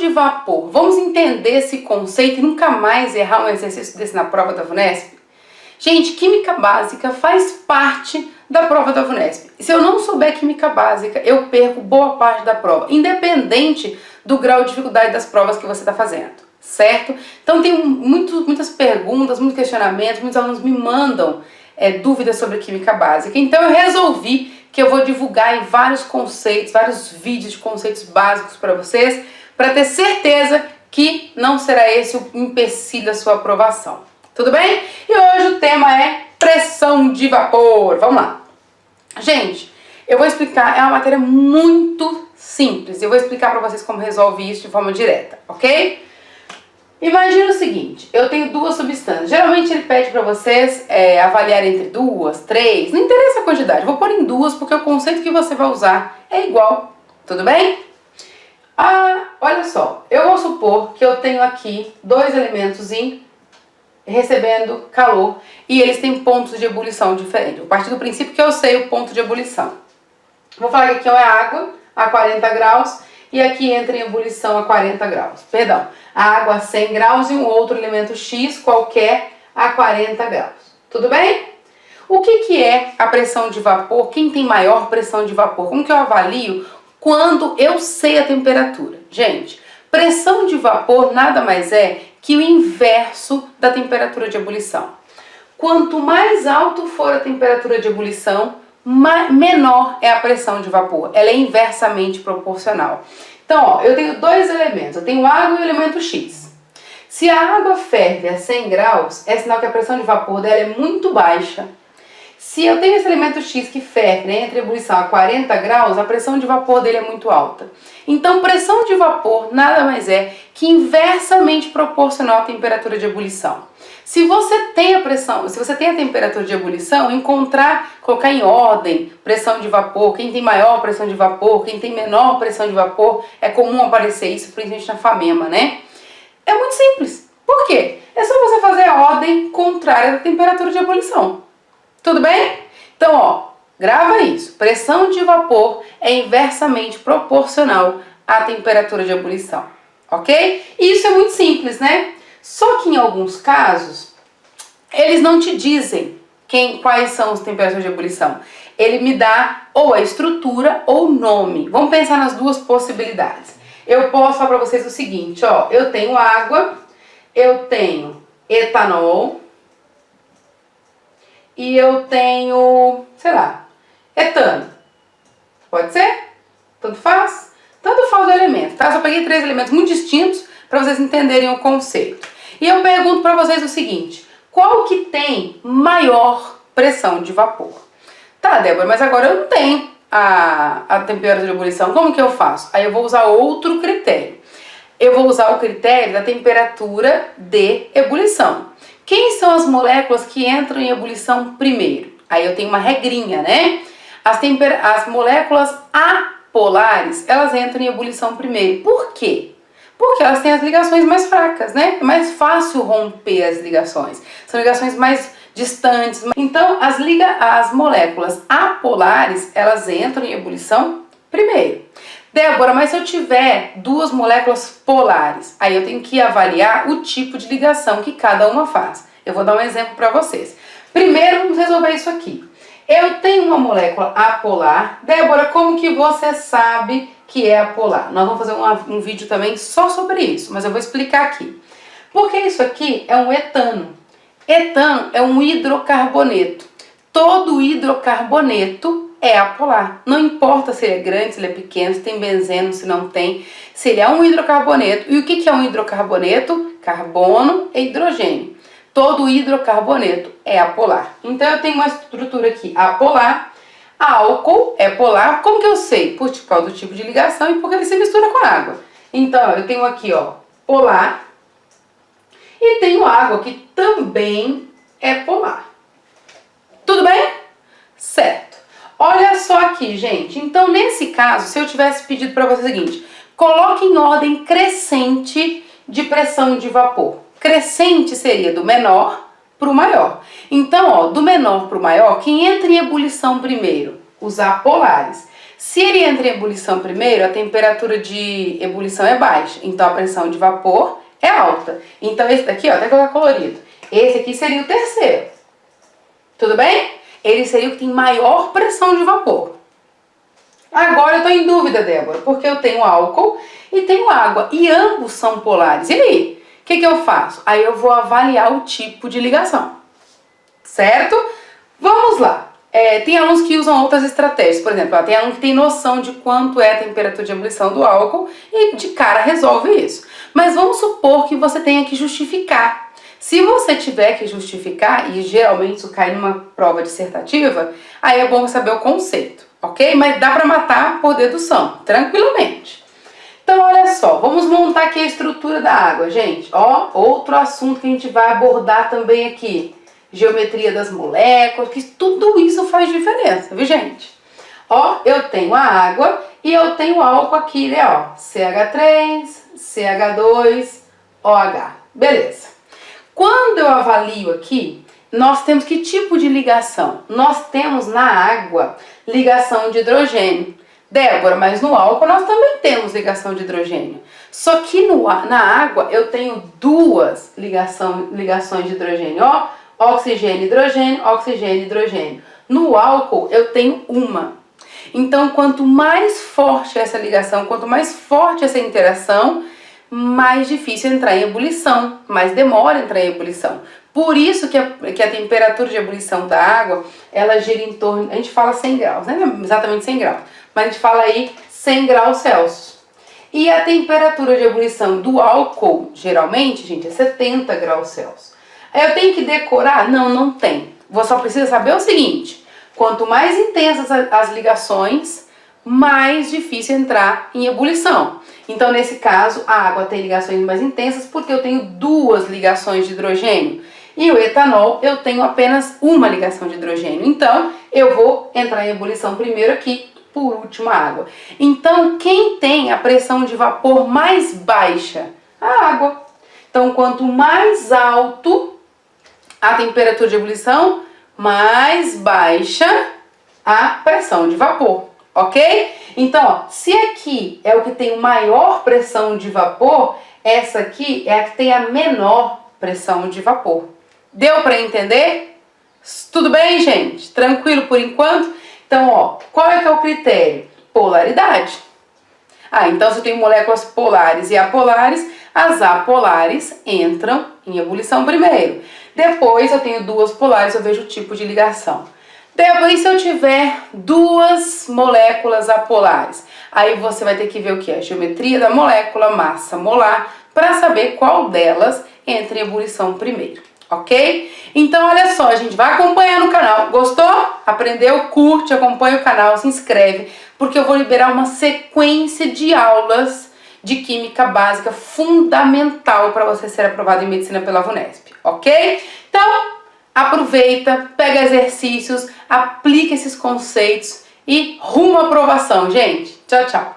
de vapor. Vamos entender esse conceito e nunca mais errar um exercício desse na prova da VUNESP? Gente, química básica faz parte da prova da VUNESP. Se eu não souber química básica, eu perco boa parte da prova, independente do grau de dificuldade das provas que você está fazendo, certo? Então tem muitas perguntas, muitos questionamentos, muitos alunos me mandam dúvidas sobre química básica. Então eu resolvi que eu vou divulgar aí vários conceitos, vários vídeos de conceitos básicos para vocês, para ter certeza que não será esse o empecilho da sua aprovação. Tudo bem? E hoje o tema é pressão de vapor. Vamos lá. Gente, eu vou explicar, é uma matéria muito simples. Eu vou explicar para vocês como resolve isso de forma direta, ok? Imagina o seguinte, eu tenho duas substâncias. Geralmente ele pede para vocês avaliar entre duas, três, não interessa a quantidade. Vou pôr em duas porque o conceito que você vai usar é igual. Tudo bem? Olha só, eu vou supor que eu tenho aqui dois elementos recebendo calor e eles têm pontos de ebulição diferentes. Vou partir do princípio que eu sei o ponto de ebulição. Vou falar que aqui é água a 40 graus e aqui entra em ebulição a 40 graus. Perdão, a água a 100 graus e um outro elemento X qualquer a 40 graus. Tudo bem? O que é a pressão de vapor? Quem tem maior pressão de vapor? Como que eu avalio quando eu sei a temperatura? Gente, pressão de vapor nada mais é que o inverso da temperatura de ebulição. Quanto mais alto for a temperatura de ebulição, menor é a pressão de vapor. Ela é inversamente proporcional. Então, ó, eu tenho dois elementos. Eu tenho água e o elemento X. Se a água ferve a 100 graus, é sinal que a pressão de vapor dela é muito baixa. Se eu tenho esse elemento X que ferve, né, entre ebulição a 40 graus, a pressão de vapor dele é muito alta. Então, pressão de vapor nada mais é que inversamente proporcional à temperatura de ebulição. Se você tem a temperatura de ebulição, colocar em ordem pressão de vapor, quem tem maior pressão de vapor, quem tem menor pressão de vapor, é comum aparecer isso, principalmente na FAMEMA, né? É muito simples. Por quê? É só você fazer a ordem contrária da temperatura de ebulição. Tudo bem? Então, ó, grava isso. Pressão de vapor é inversamente proporcional à temperatura de ebulição, ok? E isso é muito simples, né? Só que em alguns casos, eles não te dizem quais são as temperaturas de ebulição. Ele me dá ou a estrutura ou o nome. Vamos pensar nas duas possibilidades. Eu posso falar para vocês o seguinte, ó, eu tenho água, eu tenho etanol, e eu tenho, sei lá, etano. Pode ser? Tanto faz? Tanto faz o elemento, tá? Só peguei três elementos muito distintos para vocês entenderem o conceito. E eu pergunto para vocês o seguinte, qual que tem maior pressão de vapor? Tá, Débora, mas agora eu não tenho a temperatura de ebulição, como que eu faço? Aí eu vou usar outro critério. Eu vou usar o critério da temperatura de ebulição. Quem são as moléculas que entram em ebulição primeiro? Aí eu tenho uma regrinha, né? As moléculas apolares, elas entram em ebulição primeiro. Por quê? Porque elas têm as ligações mais fracas, né? É mais fácil romper as ligações. São ligações mais distantes. Então, as moléculas apolares, elas entram em ebulição primeiro. Débora, mas se eu tiver duas moléculas polares, aí eu tenho que avaliar o tipo de ligação que cada uma faz. Eu vou dar um exemplo para vocês. Primeiro, vamos resolver isso aqui. Eu tenho uma molécula apolar. Débora, como que você sabe que é apolar? Nós vamos fazer um vídeo também só sobre isso, mas eu vou explicar aqui. Porque isso aqui é um etano. Etano é um hidrocarboneto. Todo hidrocarboneto é apolar. Não importa se ele é grande, se ele é pequeno, se tem benzeno, se não tem. Se ele é um hidrocarboneto. E o que é um hidrocarboneto? Carbono e hidrogênio. Todo hidrocarboneto é apolar. Então eu tenho uma estrutura aqui apolar. Álcool é polar. Como que eu sei? Por causa do tipo de ligação e porque ele se mistura com água. Então eu tenho aqui, ó, polar. E tenho água que também é polar. Tudo bem? Certo. Olha só aqui, gente. Então, nesse caso, se eu tivesse pedido para você o seguinte, coloque em ordem crescente de pressão de vapor. Crescente seria do menor para o maior. Então, ó, do menor para o maior, quem entra em ebulição primeiro? Os apolares. Se ele entra em ebulição primeiro, a temperatura de ebulição é baixa, então a pressão de vapor é alta. Então esse daqui, ó, até colocar colorido, esse aqui seria o terceiro. Tudo bem? Ele seria o que tem maior pressão de vapor. Agora eu tô em dúvida, Débora, porque eu tenho álcool e tenho água, e ambos são polares. E aí? O que eu faço? Aí eu vou avaliar o tipo de ligação. Certo? Vamos lá. Tem alunos que usam outras estratégias, por exemplo, tem aluno que tem noção de quanto é a temperatura de ebulição do álcool e de cara resolve isso. Mas vamos supor que você tenha que justificar. Se você tiver que justificar, e geralmente isso cai numa prova dissertativa, aí é bom saber o conceito, ok? Mas dá para matar por dedução, tranquilamente. Então olha só, vamos montar aqui a estrutura da água, gente. Ó, outro assunto que a gente vai abordar também aqui. Geometria das moléculas, que tudo isso faz diferença, viu, gente? Ó, eu tenho a água e eu tenho o álcool aqui, né, ó, CH3, CH2, OH, beleza. Quando eu avalio aqui, nós temos que tipo de ligação? Nós temos na água ligação de hidrogênio. Débora, mas no álcool nós também temos ligação de hidrogênio. Só que na água eu tenho duas ligações de hidrogênio, ó. Oxigênio, hidrogênio, oxigênio, hidrogênio. No álcool eu tenho uma. Então, quanto mais forte essa ligação, quanto mais forte essa interação, mais difícil entrar em ebulição, mais demora entrar em ebulição. Por isso que a temperatura de ebulição da água, ela gira em torno, a gente fala 100 graus, não é exatamente 100 graus, mas a gente fala aí 100 graus Celsius. E a temperatura de ebulição do álcool, geralmente, gente, é 70 graus Celsius. Eu tenho que decorar? Não, não tem. Você só precisa saber o seguinte, quanto mais intensas as ligações, mais difícil entrar em ebulição. Então, nesse caso, a água tem ligações mais intensas porque eu tenho duas ligações de hidrogênio. E o etanol, eu tenho apenas uma ligação de hidrogênio. Então, eu vou entrar em ebulição primeiro aqui, por último a água. Então, quem tem a pressão de vapor mais baixa? A água. Então, quanto mais alto a temperatura de ebulição, mais baixa a pressão de vapor, ok? Então, ó, se aqui é o que tem maior pressão de vapor, essa aqui é a que tem a menor pressão de vapor. Deu para entender? Tudo bem, gente? Tranquilo por enquanto? Então, ó, qual é que é o critério? Polaridade. Então se eu tenho moléculas polares e apolares, as apolares entram em ebulição primeiro. Depois eu tenho duas polares, eu vejo o tipo de ligação. Depois se eu tiver duas moléculas apolares, aí você vai ter que ver o que? A geometria da molécula, massa molar, para saber qual delas entra em ebulição primeiro, ok? Então olha só, gente, vai acompanhar no canal. Gostou? Aprendeu? Curte, acompanha o canal, se inscreve, porque eu vou liberar uma sequência de aulas de química básica fundamental para você ser aprovado em medicina pela VUNESP, ok? Então, aproveita, pega exercícios, aplica esses conceitos e rumo à aprovação, gente. Tchau, tchau!